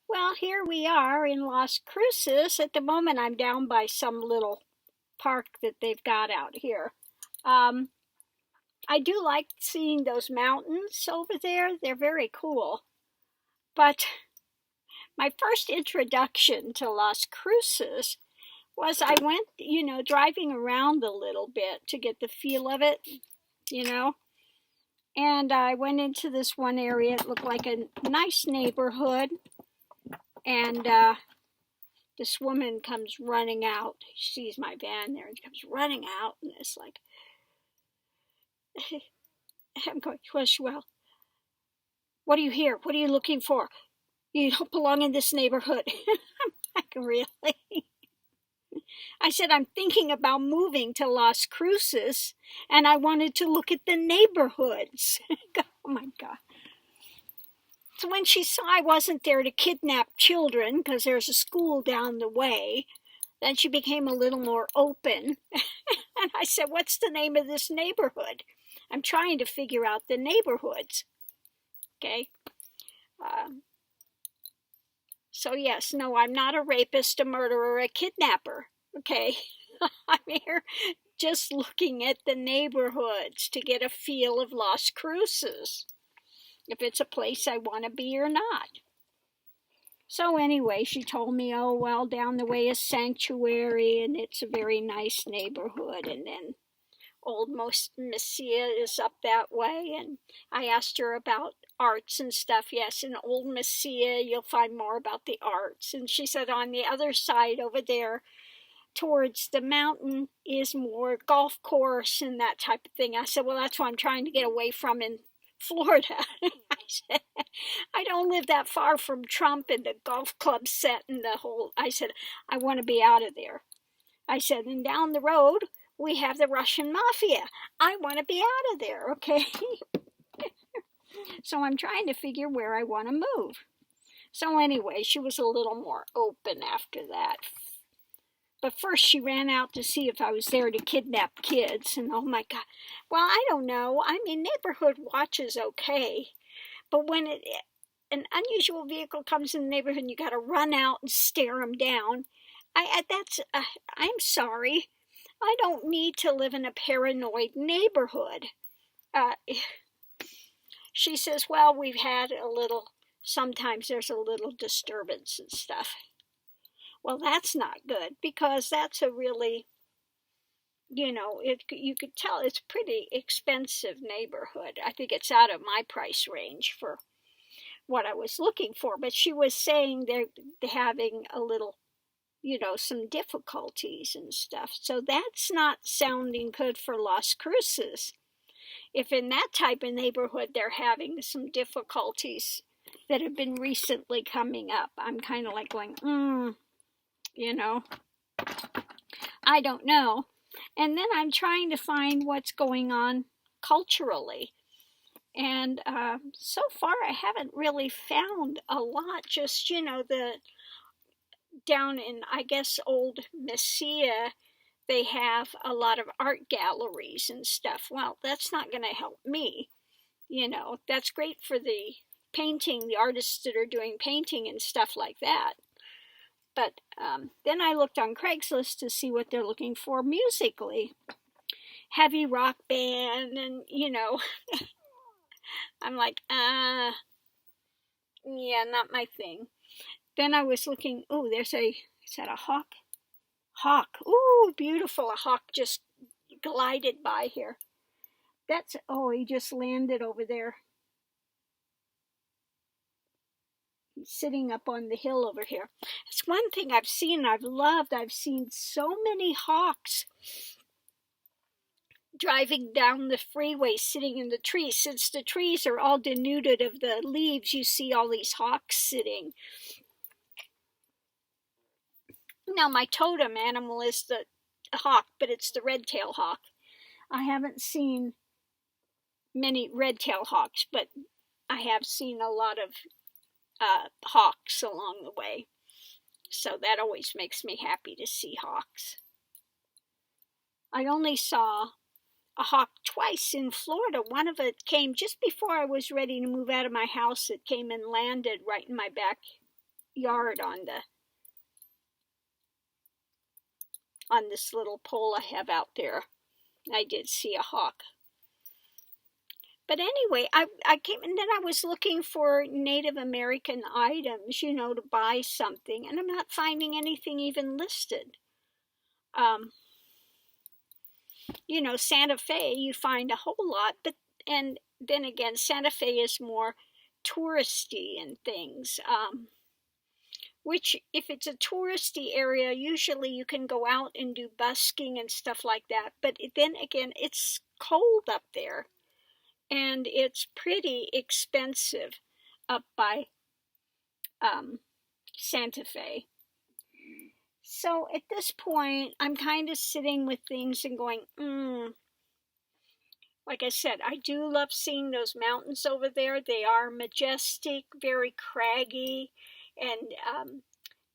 Well, here we are in Las Cruces. At the moment, I'm down by some little park that they've got out here. Um, I do like seeing those mountains over there. They're very cool. But my first introduction to Las Cruces was I went, driving around a little bit to get the feel of it, you know. And I went into this one area. It looked like a nice neighborhood. And this woman comes running out. She sees my van there and comes running out. And it's like, I'm going, well, what are you here? What are you looking for? You don't belong in this neighborhood. I'm like, really? I said, I'm thinking about moving to Las Cruces and I wanted to look at the neighborhoods. Oh my God. So when she saw I wasn't there to kidnap children, because there's a school down the way, then she became a little more open. And I said, what's the name of this neighborhood? I'm trying to figure out the neighborhoods. Okay. So yes, no, I'm not a rapist, a murderer, a kidnapper. Okay. I'm here just looking at the neighborhoods to get a feel of Las Cruces, if it's a place I want to be or not. So anyway, she told me, oh, well, down the way is Sanctuary, and it's a very nice neighborhood. And then Old Messia is up that way. And I asked her about arts and stuff. Yes, in Old Messia, you'll find more about the arts. And she said on the other side over there, towards the mountain, is more golf course and that type of thing. I said, well, that's what I'm trying to get away from in Florida. I said, I don't live that far from Trump and the golf club set and the whole. I said, I want to be out of there. I said, and down the road, we have the Russian mafia. I want to be out of there, okay? So I'm trying to figure where I want to move. So anyway, she was a little more open after that. But first she ran out to see if I was there to kidnap kids. And oh my God. Well, I don't know. I mean, neighborhood watch is okay. But when an unusual vehicle comes in the neighborhood and you got to run out and stare them down, I'm sorry. I don't need to live in a paranoid neighborhood. She says, well, we've had sometimes there's a little disturbance and stuff. Well, that's not good because that's a really, you could tell it's a pretty expensive neighborhood. I think it's out of my price range for what I was looking for. But she was saying they're having a little, some difficulties and stuff. So that's not sounding good for Las Cruces. If in that type of neighborhood they're having some difficulties that have been recently coming up, I'm kind of like going, I don't know. And then I'm trying to find what's going on culturally. And so far I haven't really found a lot. Just, the down in, I guess, Old Messia, they have a lot of art galleries and stuff. Well, that's not going to help me. That's great for the painting, the artists that are doing painting and stuff like that. But then I looked on Craigslist to see what they're looking for musically. Heavy rock band, and I'm like, yeah, not my thing. Then I was looking, is that a hawk? Hawk, ooh, beautiful. A hawk just glided by here. He just landed over there. He's sitting up on the hill over here. It's one thing I've seen, I've loved. I've seen so many hawks driving down the freeway, sitting in the trees. Since the trees are all denuded of the leaves, you see all these hawks sitting. Now, my totem animal is the hawk, but it's the red-tailed hawk. I haven't seen many red-tailed hawks, but I have seen a lot of hawks along the way. So that always makes me happy to see hawks. I only saw a hawk twice in Florida. One of it came just before I was ready to move out of my house. It came and landed right in my yard on this little pole I have out there. I did see a hawk. But anyway, I came, and then I was looking for Native American items, to buy something, and I'm not finding anything even listed. Santa Fe, you find a whole lot, and then again, Santa Fe is more touristy and things. Which, if it's a touristy area, usually you can go out and do busking and stuff like that. But then again, it's cold up there, and it's pretty expensive up by Santa Fe. So at this point, I'm kind of sitting with things and going, Like I said, I do love seeing those mountains over there. They are majestic, very craggy, and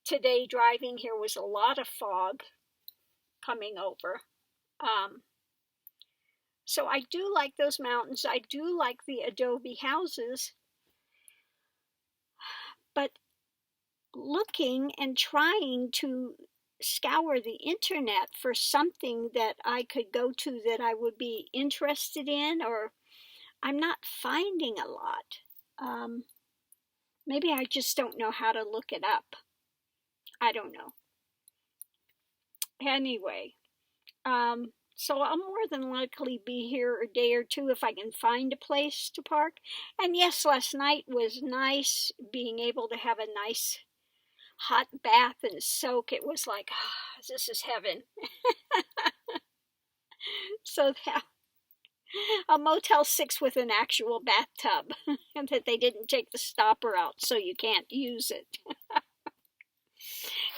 today driving here was a lot of fog coming over. So I do like those mountains. I do like the adobe houses. But looking and trying to scour the internet for something that I could go to that I would be interested in, or I'm not finding a lot. Maybe I just don't know how to look it up. I don't know. Anyway, so I'll more than likely be here a day or two if I can find a place to park. And yes, last night was nice, being able to have a nice hot bath and soak. It was like, this is heaven. So that a Motel 6 with an actual bathtub, and that they didn't take the stopper out so you can't use it.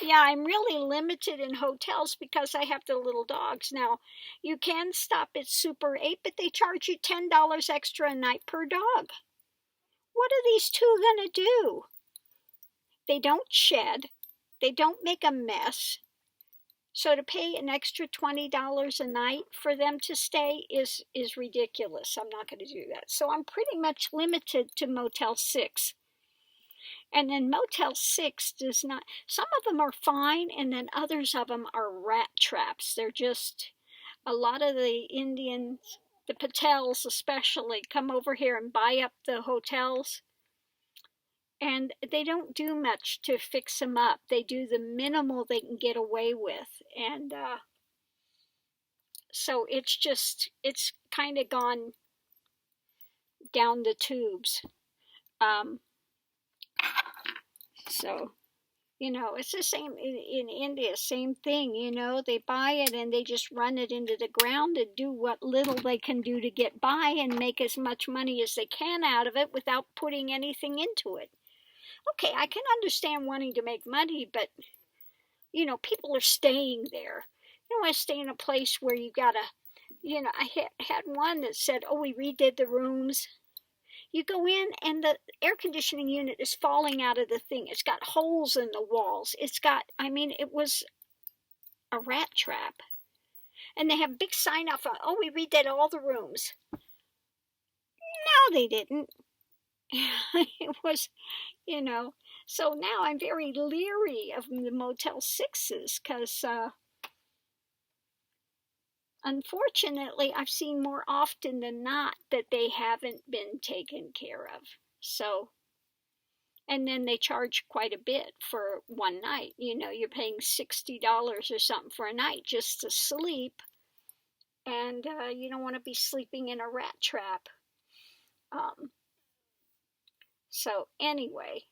Yeah, I'm really limited in hotels because I have the little dogs. Now, you can stop at Super 8, but they charge you $10 extra a night per dog. What are these two going to do? They don't shed. They don't make a mess. So to pay an extra $20 a night for them to stay is ridiculous. I'm not going to do that. So I'm pretty much limited to Motel 6. And then Motel 6 does not, some of them are fine, and then others of them are rat traps. They're just, a lot of the Indians, the Patels especially, come over here and buy up the hotels. And they don't do much to fix them up. They do the minimal they can get away with. And so it's kind of gone down the tubes. So, it's the same in India, same thing, they buy it and they just run it into the ground and do what little they can do to get by and make as much money as they can out of it without putting anything into it. Okay, I can understand wanting to make money, but, people are staying there. You don't want to stay in a place where you gotta, I had one that said, we redid the rooms. You go in and the air conditioning unit is falling out of the thing. It's got holes in the walls. It was a rat trap. And they have a big sign up on, we redid all the rooms. No, they didn't. It was, so now I'm very leery of the Motel 6s because unfortunately I've seen more often than not that they haven't been taken care of. So, and then they charge quite a bit for one night. You're paying $60 or something for a night just to sleep, and you don't want to be sleeping in a rat trap. So anyway,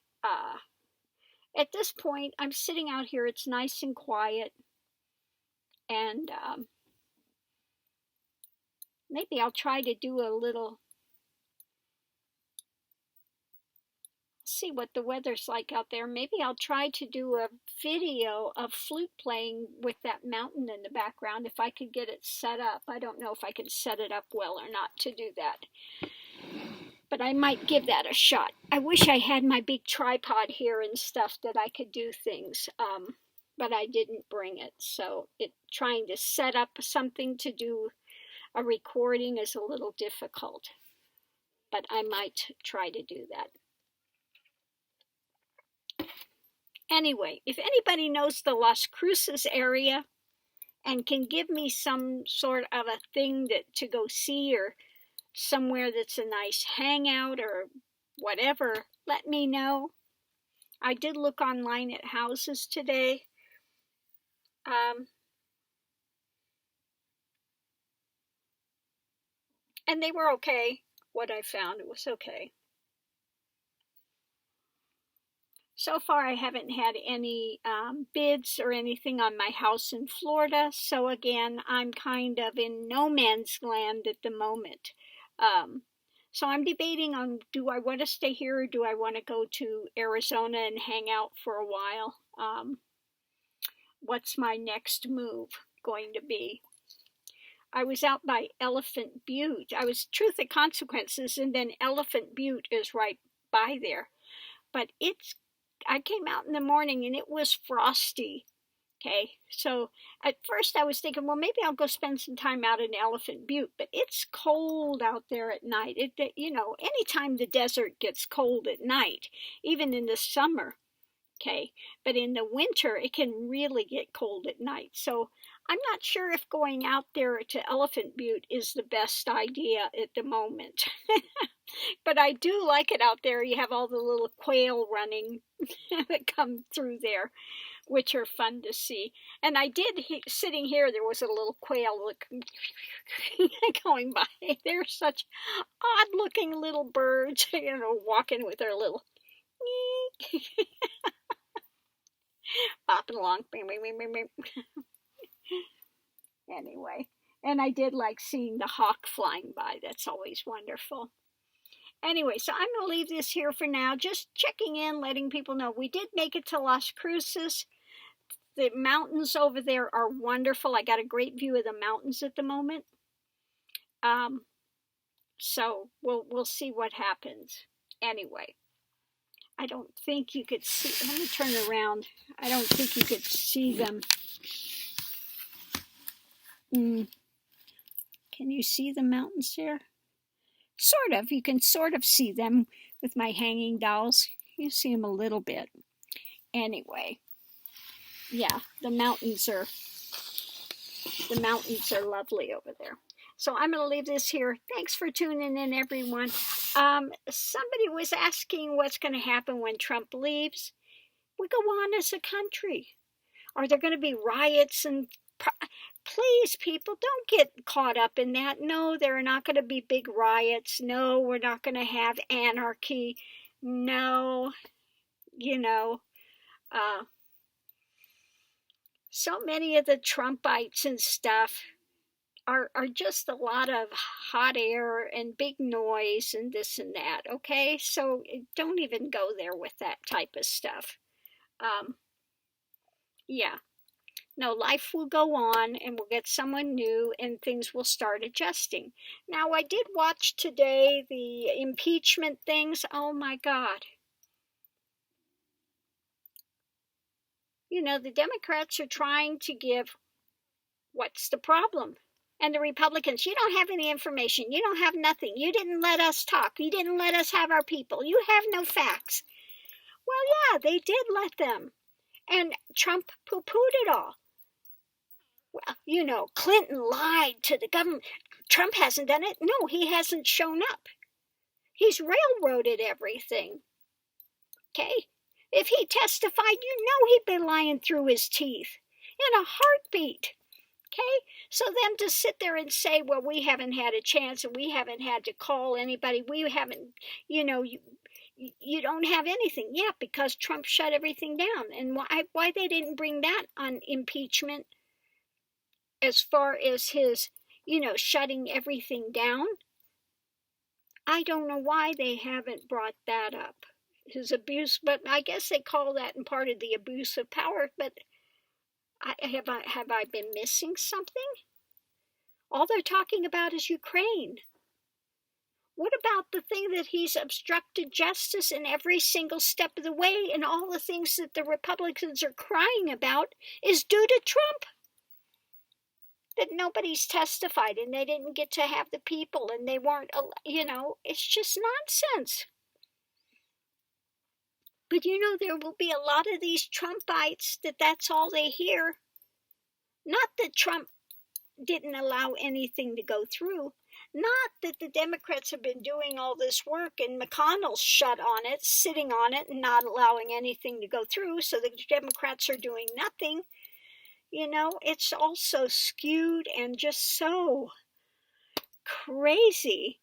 at this point, I'm sitting out here. It's nice and quiet, and maybe I'll try to do a little, see what the weather's like out there. Maybe I'll try to do a video of flute playing with that mountain in the background if I could get it set up. I don't know if I can set it up well or not to do that, but I might give that a shot. I wish I had my big tripod here and stuff that I could do things, but I didn't bring it. So trying to set up something to do a recording is a little difficult, but I might try to do that. Anyway, if anybody knows the Las Cruces area and can give me some sort of a thing to go see, or somewhere that's a nice hangout or whatever, let me know. I did look online at houses today. And they were okay. What I found, it was okay. So far, I haven't had any bids or anything on my house in Florida. So again, I'm kind of in no man's land at the moment. So I'm debating on, do I want to stay here or do I want to go to Arizona and hang out for a while? What's my next move going to be? I was out by Elephant Butte. I was Truth and Consequences, and then Elephant Butte is right by there. But I came out in the morning and it was frosty. Okay, so at first I was thinking, well, maybe I'll go spend some time out in Elephant Butte, but it's cold out there at night. Anytime the desert gets cold at night, even in the summer, okay, but in the winter it can really get cold at night. So I'm not sure if going out there to Elephant Butte is the best idea at the moment. But I do like it out there. You have all the little quail running that come through there, which are fun to see. And I did, sitting here, there was a little quail going by. They're such odd-looking little birds, walking with their little bopping along. Anyway, and I did like seeing the hawk flying by. That's always wonderful. Anyway, so I'm going to leave this here for now. Just checking in, letting people know we did make it to Las Cruces. The mountains over there are wonderful. I got a great view of the mountains at the moment. So we'll see what happens. Anyway, I don't think you could see. Let me turn around. I don't think you could see them. Can you see the mountains there? Sort of. You can sort of see them with my hanging dolls. You see them a little bit. Anyway, yeah, the mountains are lovely over there. So I'm going to leave this here. Thanks for tuning in, everyone. Somebody was asking what's going to happen when Trump leaves. We go on as a country. Are there going to be riots and... Please, people, don't get caught up in that. No, there are not going to be big riots. No, we're not going to have anarchy. No, so many of the Trumpites and stuff are just a lot of hot air and big noise and this and that, okay? So don't even go there with that type of stuff. Yeah. No, life will go on and we'll get someone new and things will start adjusting. Now, I did watch today the impeachment things. Oh, my God. The Democrats are trying to give, what's the problem? And the Republicans, you don't have any information. You don't have nothing. You didn't let us talk. You didn't let us have our people. You have no facts. Well, yeah, they did let them. And Trump poo-pooed it all. Well, Clinton lied to the government. Trump hasn't done it. No, he hasn't shown up. He's railroaded everything. Okay? If he testified, he'd been lying through his teeth in a heartbeat. Okay? So then to sit there and say, well, we haven't had a chance and we haven't had to call anybody, we haven't, you don't have anything. Yeah, because Trump shut everything down. And why they didn't bring that on impeachment as far as his, shutting everything down, I don't know why they haven't brought that up. His abuse, but I guess they call that in part of the abuse of power, but have I been missing something? All they're talking about is Ukraine. What about the thing that he's obstructed justice in every single step of the way, and all the things that the Republicans are crying about is due to Trump? That nobody's testified and they didn't get to have the people and they weren't, it's just nonsense. But there will be a lot of these Trumpites that's all they hear. Not that Trump didn't allow anything to go through. Not that the Democrats have been doing all this work and McConnell's shut on it, sitting on it, and not allowing anything to go through, so the Democrats are doing nothing. It's all so skewed and just so crazy.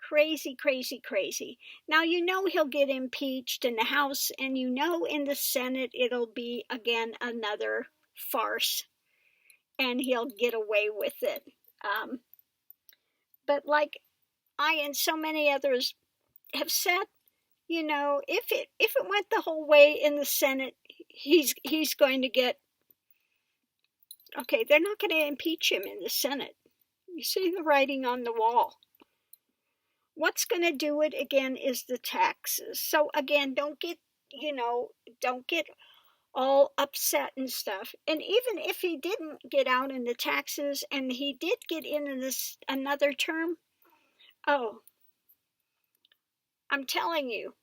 Crazy. Now, he'll get impeached in the House, and in the Senate it'll be, again, another farce, and he'll get away with it. But like I and so many others have said, if it went the whole way in the Senate, he's going to get, okay, they're not going to impeach him in the Senate. You see the writing on the wall. What's going to do it again is the taxes. So again, don't get all upset and stuff. And even if he didn't get out in the taxes and he did get in this another term, I'm telling you,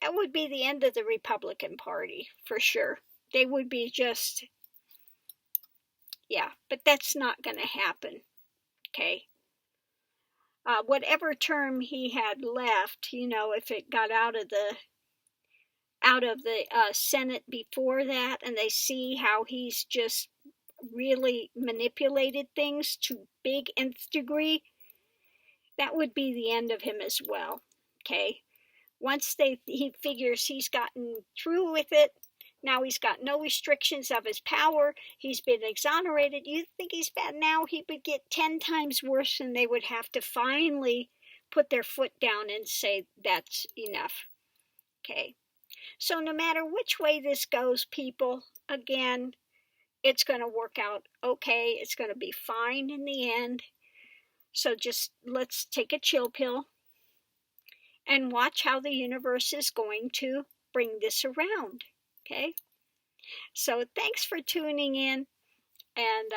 that would be the end of the Republican Party for sure. They would be just, but that's not going to happen. Okay. Whatever term he had left, if it got out of the Senate before that, and they see how he's just really manipulated things to big nth degree, that would be the end of him as well. Okay, once he figures he's gotten through with it, now he's got no restrictions of his power, he's been exonerated. You think he's bad now? He would get 10 times worse, and they would have to finally put their foot down and say that's enough. Okay, so no matter which way this goes, people, again, it's going to work out okay. It's going to be fine in the end. So just let's take a chill pill and watch how the universe is going to bring this around. Okay, so thanks for tuning in. And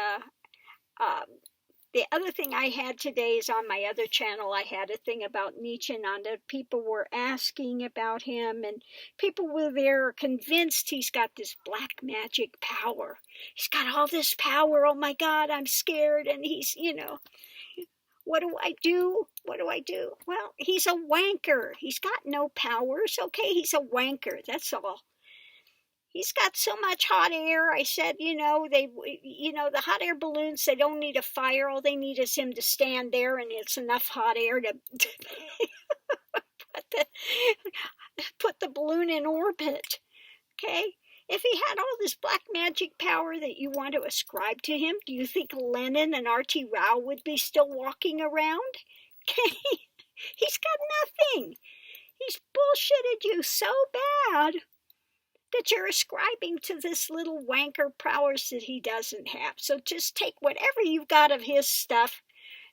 the other thing I had today is on my other channel. I had a thing about Nithyananda. People were asking about him, and people were there convinced he's got this black magic power. He's got all this power. Oh my God, I'm scared. And he's, what do I do? What do I do? Well, he's a wanker. He's got no powers. Okay, he's a wanker. That's all. He's got so much hot air. I said, the hot air balloons, they don't need a fire. All they need is him to stand there, and it's enough hot air to put the balloon in orbit. Okay? If he had all this black magic power that you want to ascribe to him, do you think Lenin and R.T. Rao would be still walking around? Okay? He's got nothing. He's bullshitted you so bad that you're ascribing to this little wanker powers that he doesn't have. So just take whatever you've got of his stuff,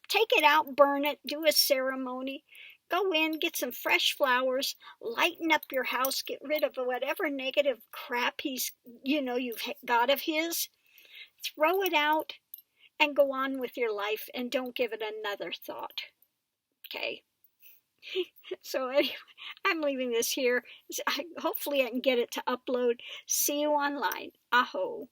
take it out, burn it, do a ceremony, go in, get some fresh flowers, lighten up your house, get rid of whatever negative crap you've got of his, throw it out, and go on with your life, and don't give it another thought. Okay? So anyway, I'm leaving this here. Hopefully I can get it to upload. See you online. Aho.